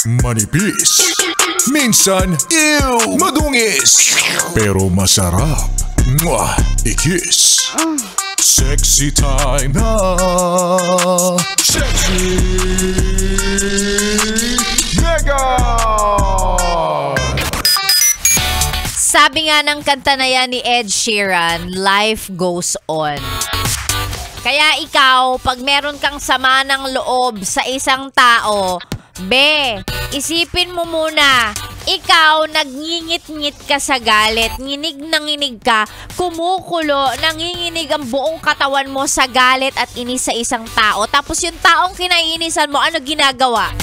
Manipis. Minsan, ew, madungis. Pero masarap. Mwah, ikis. Sexy time na. Sexy Mega! Sabi nga ng kanta na yan ni Ed Sheeran, life goes on. Kaya ikaw, pag meron kang sama ng loob sa isang tao, isipin mo muna, ikaw, nagngingit-ngit ka sa galit, nginig na nginig ka, kumukulo, nanginginig ang buong katawan mo sa galit at inis sa isang tao. Tapos yung taong kinaiinisan mo, ano ginagawa?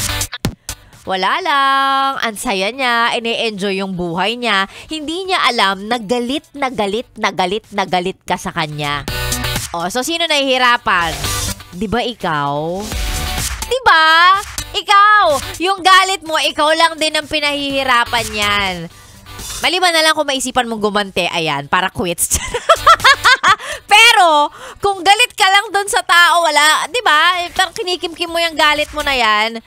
Wala lang, ang saya niya, ine-enjoy yung buhay niya. Hindi niya alam na galit na galit na galit na galit ka sa kanya. O, so sino nahihirapan? Di ba ikaw? Di ba? Ikaw! Yung galit mo, ikaw lang din ang pinahihirapan yan. Maliban na lang kung maisipan mong gumante, ayan, para quits. Pero, kung galit ka lang dun sa tao, wala, di ba? Parang kinikimkim mo yung galit mo na yan.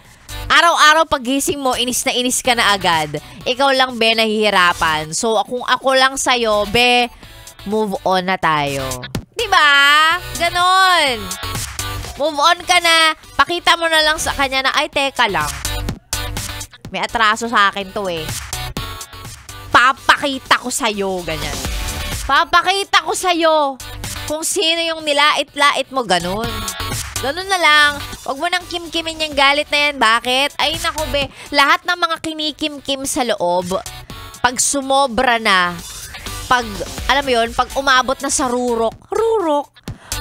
Araw-araw pagising mo, inis na inis ka na agad. Ikaw lang, nahihirapan. So, kung ako lang sa'yo, move on na tayo. Diba? Ganon. Move on ka na. Pakita mo na lang sa kanya na, ay, teka lang. May atraso sa akin to eh. Papakita ko sa'yo, ganyan. Papakita ko sa'yo kung sino yung nilait-lait mo, ganon. Ganun na lang. Huwag mo nang kimkimin yung galit na yan. Bakit? Ay, naku lahat ng mga kinikim-kim sa loob, pag sumobra na, pag, alam mo yun, pag umabot na sa rurok,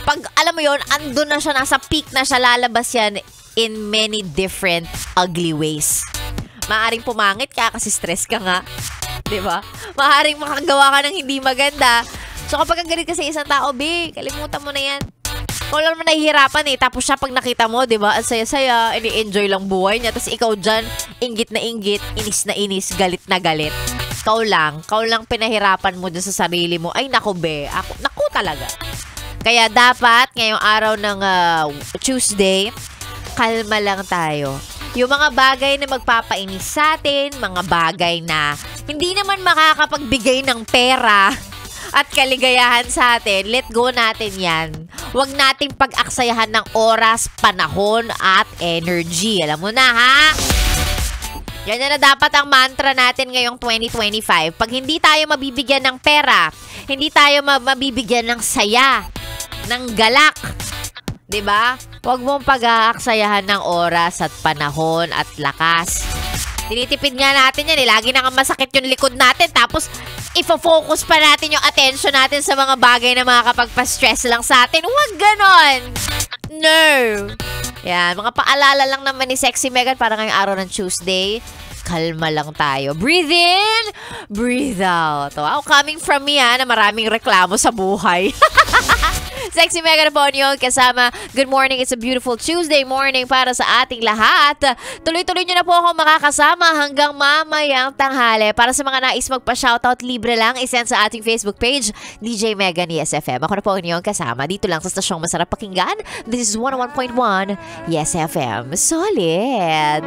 pag, alam mo yun, andun na siya, nasa peak na siya, lalabas yan in many different ugly ways. Maaring pumangit ka kasi stress ka nga. Diba? Maaring makagawa ka ng hindi maganda. So, kapag ang galit ka sa isang tao, kalimutan mo na yan. Kung alam mo nahihirapan eh. Tapos siya pag nakita mo, diba? Ang saya-saya, ini-enjoy lang buhay niya. Tapos ikaw dyan, inggit na inggit, inis na inis, galit na galit. Kau lang pinahirapan mo dun sa sarili mo. Ay, naku naku talaga. Kaya dapat, ngayong araw ng Tuesday, kalma lang tayo. Yung mga bagay na magpapainis sa atin, mga bagay na hindi naman makakapagbigay ng pera at kaligayahan sa atin, let go natin yan. Huwag nating pag-aksayahan ng oras, panahon, at energy. Alam mo na, ha? Yan na dapat ang mantra natin ngayong 2025. Pag hindi tayo mabibigyan ng pera, hindi tayo mabibigyan ng saya, ng galak, diba? Huwag mong pag-aaksayahan ng oras at panahon at lakas. Tinitipid nga natin yan eh. Lagi na nga masakit yung likod natin. Tapos, ifo-focus pa natin yung attention natin sa mga bagay na makakapagpa-stress lang sa atin. Huwag ganon! No! Yan, mga paalala lang naman ni Sexy Megan para ngayong araw ng Tuesday. Kalma lang tayo. Breathe in, breathe out. Wow, coming from me na maraming reklamo sa buhay. Sexy Megan po yun kasama. Good morning, it's a beautiful Tuesday morning para sa ating lahat. Tuloy-tuloy nyo na po ako makakasama hanggang mamayang tanghali. Para sa mga nais magpa-shoutout, libre lang, isend sa ating Facebook page, DJ Megan Yes FM. Ako na po yun kasama dito lang sa stasyong masarap pakinggan. This is 101.1 Yes FM. Solid!